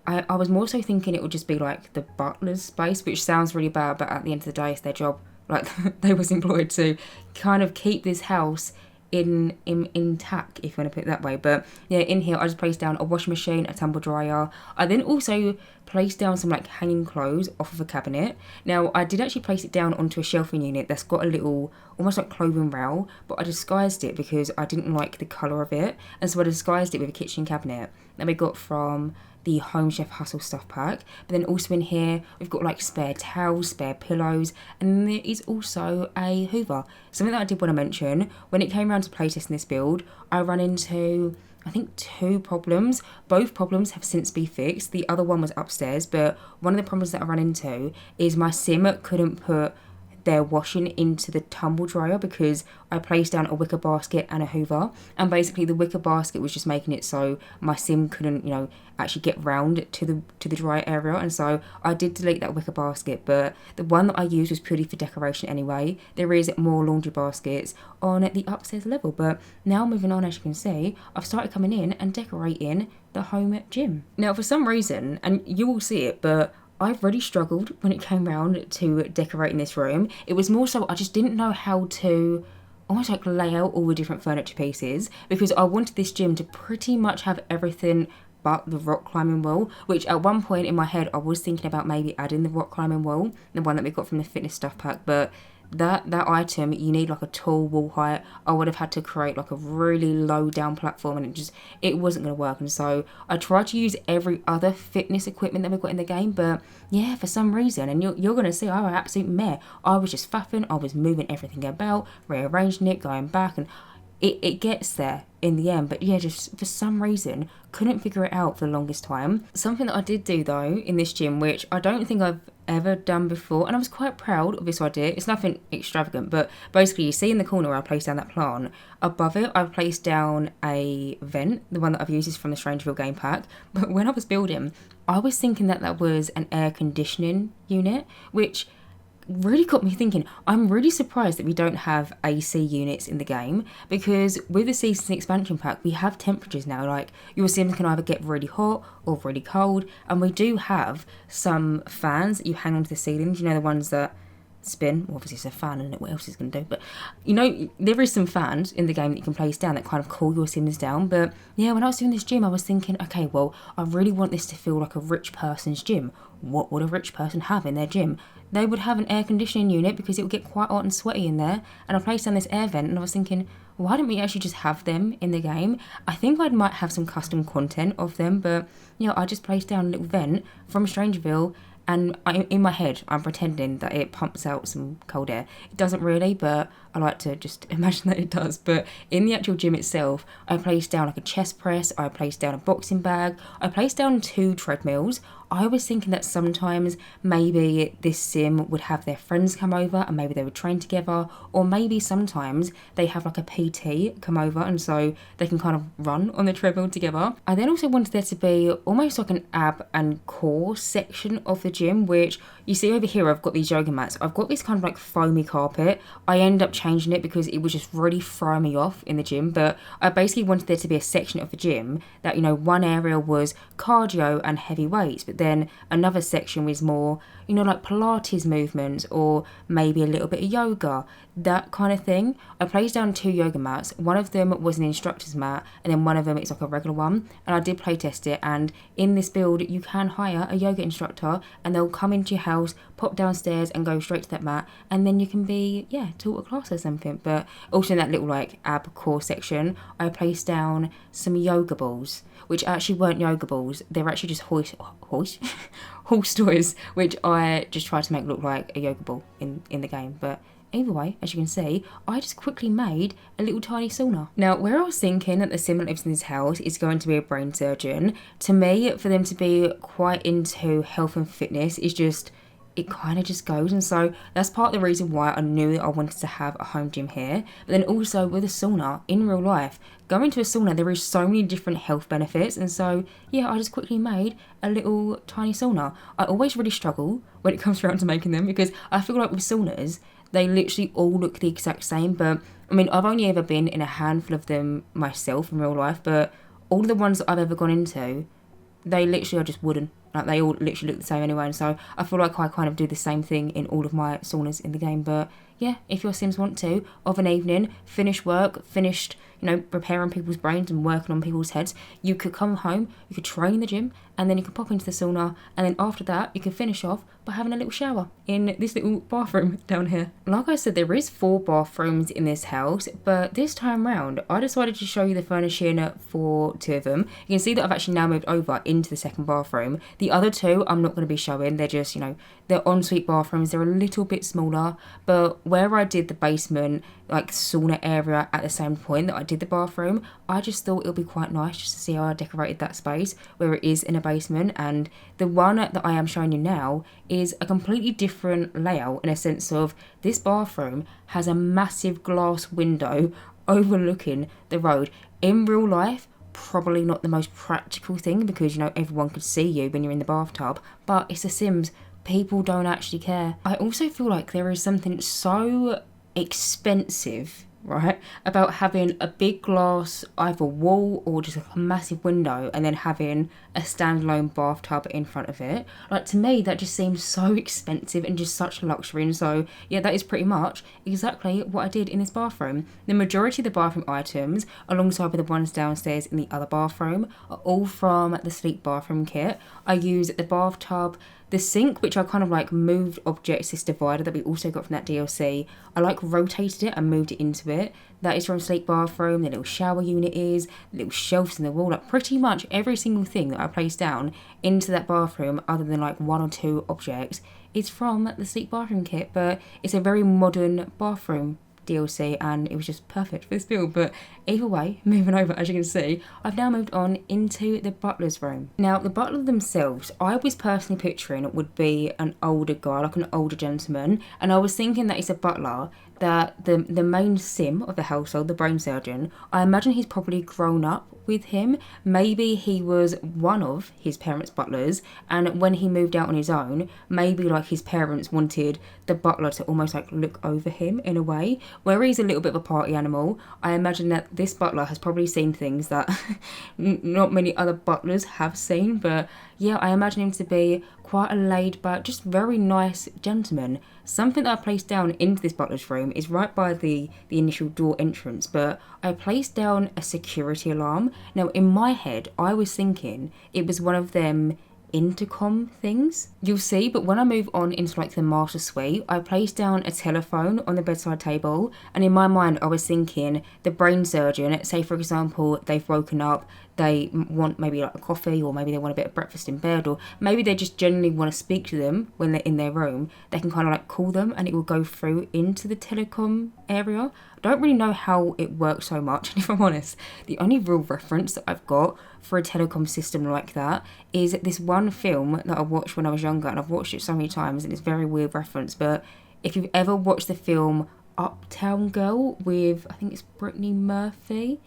A: I was more so thinking it would just be like the butler's space, which sounds really bad, but at the end of the day, it's their job. Like, they was employed to kind of keep this house intact, if you want to put it that way. But yeah, in here I just placed down a washing machine, a tumble dryer. I then also placed down some like hanging clothes off of a cabinet. Now, I did actually place it down onto a shelving unit that's got a little almost like clothing rail, but I disguised it because I didn't like the colour of it, and so I disguised it with a kitchen cabinet that we got from the Home Chef Hustle Stuff pack. But then also in here we've got like spare towels, spare pillows, and there is also a hoover. Something that I did want to mention, when it came around to playtesting this build, I ran into, I think, 2 problems. Both problems have since been fixed. The other one was upstairs, but one of the problems that I ran into is my Sim couldn't put their washing into the tumble dryer because I placed down a wicker basket and a hoover, and basically the wicker basket was just making it so my Sim couldn't, you know, actually get round to the dry area. And so I did delete that wicker basket, but the one that I used was purely for decoration anyway. There is more laundry baskets on the upstairs level. But now moving on, as you can see, I've started coming in and decorating the home gym. Now, for some reason, and you will see it, but I've really struggled when it came round to decorating this room. It was more so I just didn't know how to almost like lay out all the different furniture pieces, because I wanted this gym to pretty much have everything but the rock climbing wall, which at one point in my head I was thinking about maybe adding the rock climbing wall, the one that we got from the fitness stuff pack, but that item, you need like a tall wall height. I would have had to create like a really low down platform, and it wasn't going to work. And so I tried to use every other fitness equipment that we've got in the game, but yeah, for some reason, and you're going to see, I was absolute meh. I was just faffing, I was moving everything about, rearranging it, going back, and it gets there in the end. But yeah, just for some reason couldn't figure it out for the longest time. Something that I did do though in this gym, which I don't think I've ever done before, and I was quite proud of this idea. It's nothing extravagant, but basically you see in the corner where I placed down that plant, above it I've placed down a vent. The one that I've used is from the StrangerVille game pack, but when I was building I was thinking that was an air conditioning unit, which really got me thinking. I'm really surprised that we don't have AC units in the game, because with the Seasons expansion pack we have temperatures now. Like, your Sims can either get really hot or really cold, and we do have some fans that you hang onto the ceilings, you know, the ones that spin. Well, obviously it's a fan, and what else is going to do, but you know, there is some fans in the game that you can place down that kind of cool your Sims down. But yeah, when I was doing this gym I was thinking, okay, well, I really want this to feel like a rich person's gym. What would a rich person have in their gym? They would have an air conditioning unit, because it would get quite hot and sweaty in there, and I placed down this air vent, and I was thinking, why don't we actually just have them in the game? I think I might have some custom content of them, but you know, I just placed down a little vent from StrangerVille, and in my head I'm pretending that it pumps out some cold air. It doesn't really, but I like to just imagine that it does. But in the actual gym itself, I placed down like a chest press, I placed down a boxing bag, I placed down 2 treadmills. I was thinking that sometimes maybe this sim would have their friends come over and maybe they would train together, or maybe sometimes they have like a PT come over and so they can kind of run on the treadmill together. I then also wanted there to be almost like an ab and core section of the gym, which you see over here. I've got these yoga mats. I've got this kind of like foamy carpet. I end up changing it because it was just really throwing me off in the gym, but I basically wanted there to be a section of the gym that, you know, one area was cardio and heavy weights, but then another section was more, you know, like Pilates movements or maybe a little bit of yoga, that kind of thing. I placed down 2 yoga mats. One of them was an instructor's mat, and then one of them is like a regular one, and I did play test it. And in this build you can hire a yoga instructor, and they'll come into your house, pop downstairs and go straight to that mat, and then you can be, yeah, taught a class or something. But also in that little like ab core section, I placed down some yoga balls, which actually weren't yoga balls. They're actually just horse toys, which I just tried to make look like a yoga ball in the game. But either way, as you can see, I just quickly made a little tiny sauna. Now, where I was thinking that the sim that lives in this house is going to be a brain surgeon, to me, for them to be quite into health and fitness is just, it kind of just goes. And so that's part of the reason why I knew that I wanted to have a home gym here. But then also with a sauna in real life, going to a sauna, there is so many different health benefits. And so yeah, I just quickly made a little tiny sauna. I always really struggle when it comes around to making them, because I feel like with saunas, they literally all look the exact same. But I mean, I've only ever been in a handful of them myself in real life, but all the ones that I've ever gone into, they literally are just wooden. Like, they all literally look the same anyway, and so I feel like I kind of do the same thing in all of my saunas in the game. But yeah, if your Sims want to, of an evening, finish work, finished, you know, preparing people's brains and working on people's heads, you could come home, you could train in the gym, and then you could pop into the sauna, and then after that you can finish off by having a little shower in this little bathroom down here. Like I said, there is 4 bathrooms in this house, but this time round I decided to show you the furnishing for 2 of them. You can see that I've actually now moved over into the second bathroom. The other 2 I'm not going to be showing. They're just, you know, they're ensuite bathrooms. They're a little bit smaller, but where I did the basement like sauna area at the same point that I did the bathroom, I just thought it would be quite nice just to see how I decorated that space where it is in a basement. And the one that I am showing you now is a completely different layout, in a sense of this bathroom has a massive glass window overlooking the road. In real life, probably not the most practical thing, because, you know, everyone could see you when you're in the bathtub, but it's The Sims. People don't actually care. I also feel like there is something so expensive, right, about having a big glass either wall or just like a massive window, and then having a standalone bathtub in front of it. Like, to me that just seems so expensive and just such a luxury. And so yeah, that is pretty much exactly what I did in this bathroom. The majority of the bathroom items, alongside with the ones downstairs in the other bathroom, are all from the sleep bathroom kit. I use the bathtub, the sink, which I kind of like moved objects, this divider that we also got from that DLC. I like rotated it and moved it into it. That is from Sleep Bathroom. The little shower unit is, the little shelves in the wall, like pretty much every single thing that I placed down into that bathroom, other than like 1 or 2 objects, is from the Sleep Bathroom kit. But it's a very modern bathroom DLC, and it was just perfect for this build. But either way, moving over, as you can see, I've now moved on into the butler's room. Now, the butler themselves, I was personally picturing would be an older guy, like an older gentleman, and I was thinking that it's a butler that the main sim of the household, the brain surgeon, I imagine he's probably grown up with him. Maybe he was one of his parents' butlers, and when he moved out on his own, maybe like his parents wanted the butler to almost like look over him in a way. Where he's a little bit of a party animal, I imagine that this butler has probably seen things that not many other butlers have seen. But yeah, I imagine him to be quite a laid back, just very nice gentleman. Something that I placed down into this butler's room is right by the initial door entrance, but I placed down a security alarm. Now in my head, I was thinking it was one of them intercom things, you'll see. But when I move on into like the master suite, I placed down a telephone on the bedside table, and in my mind I was thinking the brain surgeon, say for example they've woken up, they want maybe like a coffee, or maybe they want a bit of breakfast in bed, or maybe they just genuinely want to speak to them when they're in their room, they can kind of like call them and it will go through into the telecom area. I don't really know how it works so much, and if I'm honest, the only real reference that I've got for a telecom system like that is this one film that I watched when I was younger, and I've watched it so many times and it's a very weird reference, but if you've ever watched the film Uptown Girl with, I think it's Brittany Murphy,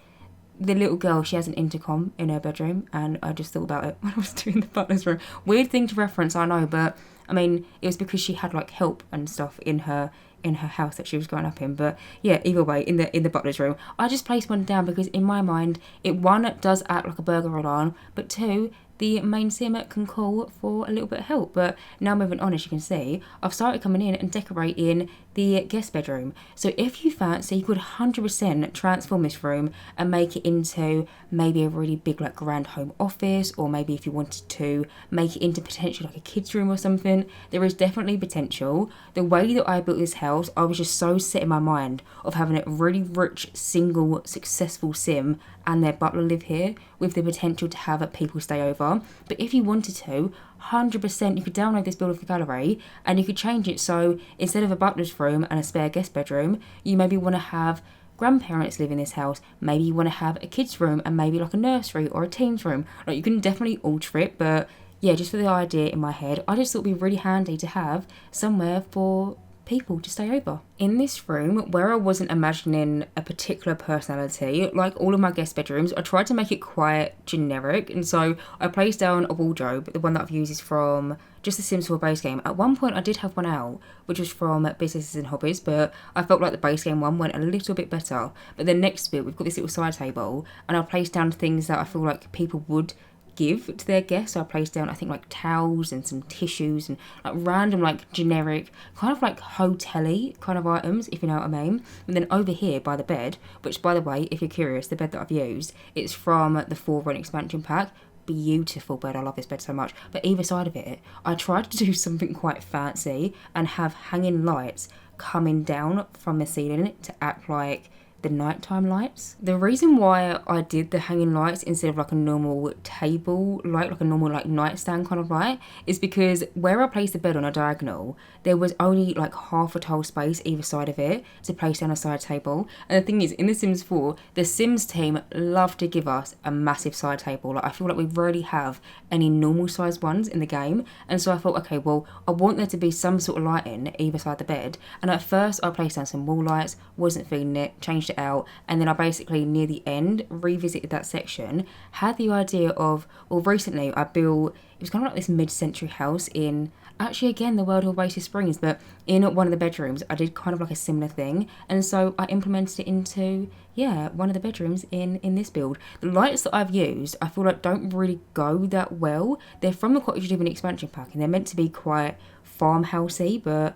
A: the little girl, she has an intercom in her bedroom, and I just thought about it when I was doing the butler's room. Weird thing to reference, I know, but I mean, it was because she had like help and stuff in her house that she was growing up in. But yeah, either way, in the butler's room, I just placed one down because in my mind, it one does act like a burglar alarm, but two, the main sim can call for a little bit of help. But now moving on, as you can see, I've started coming in and decorating the guest bedroom. So if you fancy, you could 100% transform this room and make it into maybe a really big like grand home office, or maybe if you wanted to make it into potentially like a kids room or something. There is definitely potential. The way that I built this house, I was just so set in my mind of having a really rich single successful sim and their butler live here, with the potential to have people stay over. But if you wanted to, 100% you could download this build off the gallery and you could change it so instead of a butler's room and a spare guest bedroom, you maybe want to have grandparents live in this house, maybe you want to have a kids room and maybe like a nursery or a teens room. Like, you can definitely alter it, but yeah, just for the idea in my head, I just thought it would be really handy to have somewhere for people to stay over. In this room, where I wasn't imagining a particular personality, like all of my guest bedrooms, I tried to make it quite generic, and so I placed down a wardrobe. The one that I've used is from just the Sims 4 base game. At one point I did have one out, which was from Businesses and Hobbies, but I felt like the base game one went a little bit better. But then next to it, we've got this little side table, and I placed down things that I feel like people would give to their guests. So I placed down, I think, like towels and some tissues and like random like generic kind of like hotel-y kind of items, if you know what I mean. And then over here by the bed, which by the way, if you're curious, the bed that I've used, it's from the 4 Run expansion pack. Beautiful bed, I love this bed so much. But either side of it, I tried to do something quite fancy and have hanging lights coming down from the ceiling to act like the nighttime lights. The reason why I did the hanging lights instead of like a normal table light, like a normal like nightstand kind of light, is because where I placed the bed on a diagonal, there was only like half a tile space either side of it to place down a side table. And the thing is, in The Sims 4, the Sims team love to give us a massive side table. Like, I feel like we rarely have any normal sized ones in the game, and so I thought, okay, well, I want there to be some sort of lighting either side the bed. And at first I placed down some wall lights, wasn't feeling it, changed it out, and then I basically near the end revisited that section, had the idea of, well, recently I built, it was kind of like this mid-century house in, actually again, the world of Oasis Springs, but in one of the bedrooms I did kind of like a similar thing, and so I implemented it into, yeah, one of the bedrooms in this build. The lights that I've used, I feel like don't really go that well. They're from the Cottage Living expansion pack and they're meant to be quite farmhousey, but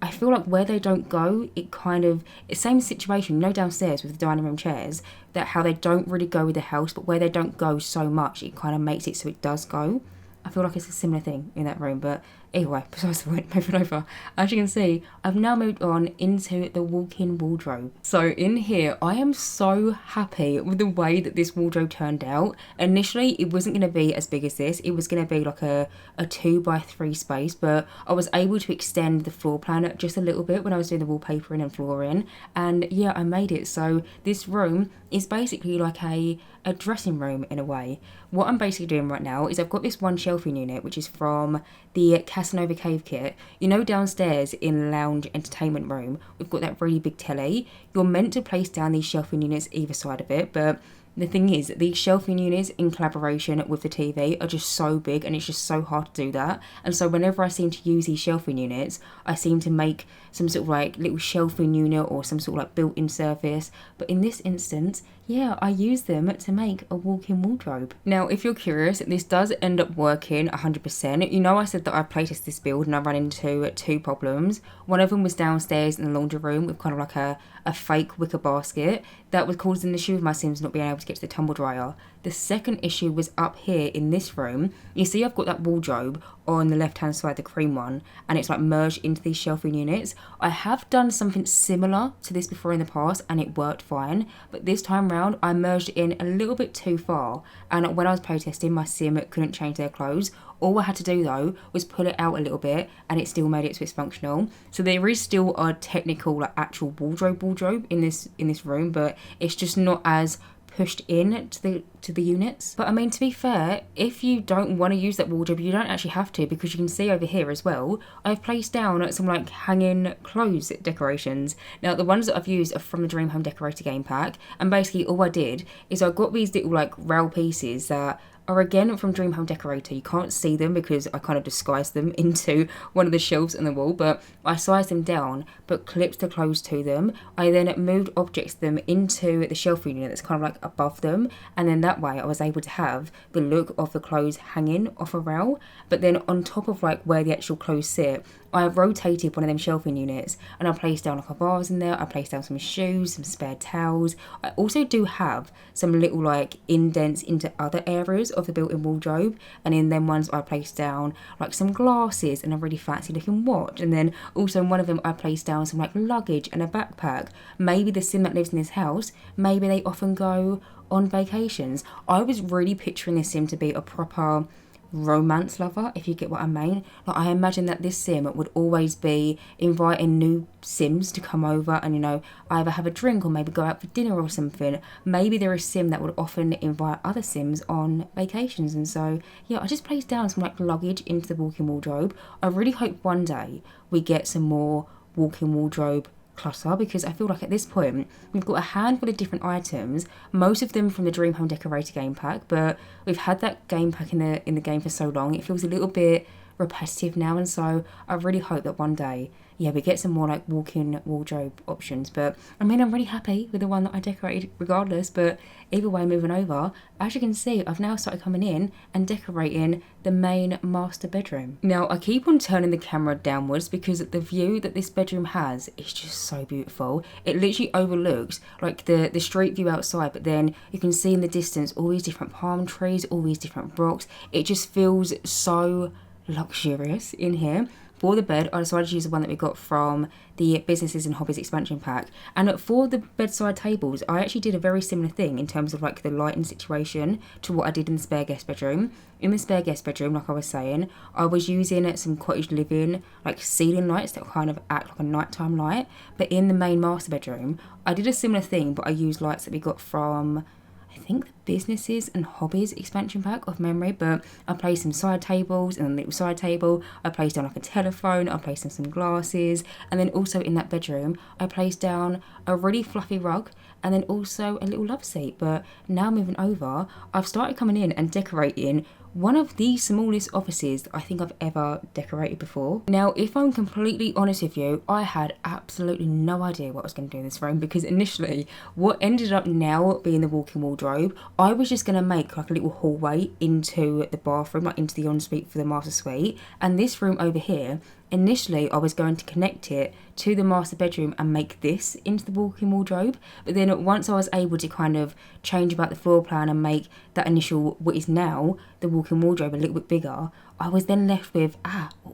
A: I feel like where they don't go, it kind of, it's same situation, you know, downstairs with the dining room chairs, that how they don't really go with the house, but where they don't go so much, it kind of makes it so it does go. I feel like it's a similar thing in that room, but anyway, besides the point, moving over. As you can see, I've now moved on into the walk-in wardrobe. So in here, I am so happy with the way that this wardrobe turned out. Initially, it wasn't going to be as big as this. It was going to be like a 2x3 space, but I was able to extend the floor plan just a little bit when I was doing the wallpapering and flooring. And yeah, I made it. So this room is basically like a dressing room in a way. What I'm basically doing right now is I've got this one shelving unit, which is from the Casanova Cave kit. You know, downstairs in lounge entertainment room, we've got that really big telly. You're meant to place down these shelving units either side of it, but The thing is, these shelving units in collaboration with the TV are just so big, and it's just so hard to do that. And so whenever I seem to use these shelving units, I seem to make some sort of like little shelving unit or some sort of like built-in surface. But in this instance, yeah, I use them to make a walk-in wardrobe. Now, if you're curious, this does end up working 100%. You know, I said that I playtested this build and I ran into 2 problems. One of them was downstairs in the laundry room with kind of like a fake wicker basket that was causing an issue with my Sims not being able to get to the tumble dryer. The second issue was up here in this room. You see, I've got that wardrobe on the left hand side, the cream one, and it's like merged into these shelving units. I have done something similar to this before in the past and it worked fine, but this time round I merged it in a little bit too far, and when I was playtesting, my Sim couldn't change their clothes. All I had to do though was pull it out a little bit and it still made it so it's functional. So there is still a technical like actual wardrobe in this room, but it's just not as pushed in to the units. But I mean, to be fair, if you don't want to use that wardrobe, you don't actually have to, because you can see over here as well, I've placed down some like hanging clothes decorations. Now the ones that I've used are from the Dream Home Decorator game pack, and basically all I did is I got these little like rail pieces that are again from Dream Home Decorator. You can't see them because I kind of disguised them into one of the shelves on the wall, but I sized them down but clipped the clothes to them. I then moved objects them into the shelf unit that's kind of like above them, and then that way I was able to have the look of the clothes hanging off a rail. But then on top of like where the actual clothes sit, I rotated one of them shelving units and I placed down like a vase in there. I placed down some shoes, some spare towels. I also do have some little like indents into other areas of the built-in wardrobe, and in them ones I placed down like some glasses and a really fancy looking watch, and then also in one of them I placed down some like luggage and a backpack. Maybe the Sim that lives in this house, maybe they often go on vacations. I was really picturing this Sim to be a proper romance lover, if you get what I mean. Like, I imagine that this Sim would always be inviting new Sims to come over and, you know, either have a drink or maybe go out for dinner or something. Maybe there is Sim that would often invite other Sims on vacations. And so yeah, I just placed down some like luggage into the walk-in wardrobe. I really hope one day we get some more walk-in wardrobe clutter, because I feel like at this point we've got a handful of different items, most of them from the Dream Home Decorator game pack, but we've had that game pack in the game for so long, it feels a little bit repetitive now. And so I really hope that one day, yeah, we get some more like walk-in wardrobe options. But I mean, I'm really happy with the one that I decorated regardless. But either way, moving over, as you can see, I've now started coming in and decorating the main master bedroom. Now I keep on turning the camera downwards because the view that this bedroom has is just so beautiful. It literally overlooks like the street view outside, but then you can see in the distance all these different palm trees, all these different rocks. It just feels so luxurious in here. For the bed, I decided to use the one that we got from the Businesses and Hobbies expansion pack. And for the bedside tables, I actually did a very similar thing in terms of like the lighting situation to what I did in the spare guest bedroom. In the spare guest bedroom, like I was saying, I was using some Cottage Living like ceiling lights that kind of act like a nighttime light. But in the main master bedroom, I did a similar thing, but I used lights that we got from, I think, the Businesses and Hobbies expansion pack of memory. But I placed some side tables and a little side table. I placed down like a telephone. I placed down some glasses. And then also in that bedroom, I placed down a really fluffy rug and then also a little love seat. But now moving over, I've started coming in and decorating one of the smallest offices that I think I've ever decorated before. Now, if I'm completely honest with you, I had absolutely no idea what I was going to do in this room, because initially what ended up now being the walk-in wardrobe, I was just going to make like a little hallway into the bathroom, like into the ensuite for the master suite. And this room over here, initially I was going to connect it to the master bedroom and make this into the walk-in wardrobe, but then once I was able to kind of change about the floor plan and make that initial, what is now the walk-in wardrobe, a little bit bigger, I was then left with,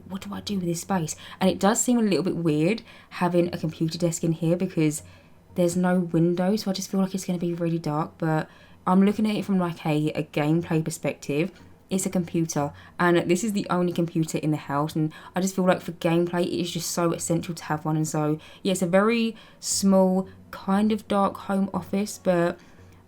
A: what do I do with this space? And it does seem a little bit weird having a computer desk in here because there's no window, so I just feel like it's going to be really dark. But I'm looking at it from like a gameplay perspective. It's a computer, and this is the only computer in the house, and I just feel like for gameplay it is just so essential to have one. And so yeah, it's a very small kind of dark home office, but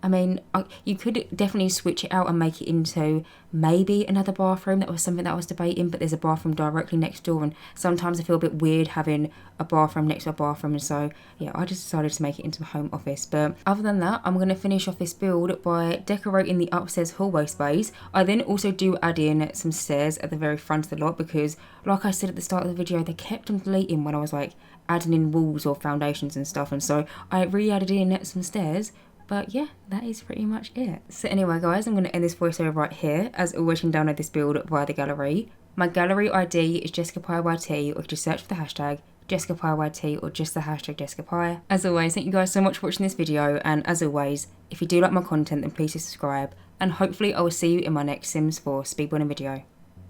A: I mean, you could definitely switch it out and make it into maybe another bathroom. That was something that I was debating, but there's a bathroom directly next door, and sometimes I feel a bit weird having a bathroom next to a bathroom, and so yeah, I just decided to make it into a home office. But other than that, I'm going to finish off this build by decorating the upstairs hallway space. I then also do add in some stairs at the very front of the lot because, like I said at the start of the video, they kept on deleting when I was like adding in walls or foundations and stuff, and so I re-added in some stairs. But yeah, that is pretty much it. So anyway guys, I'm going to end this voiceover right here. As always, you can download this build via the gallery. My gallery ID is JessicapieYT, or just search for the hashtag JessicapieYT or just the hashtag Jessicapie. As always, thank you guys so much for watching this video, and as always, if you do like my content then please subscribe, and hopefully I will see you in my next Sims 4 speedrunning video.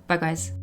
A: Bye guys.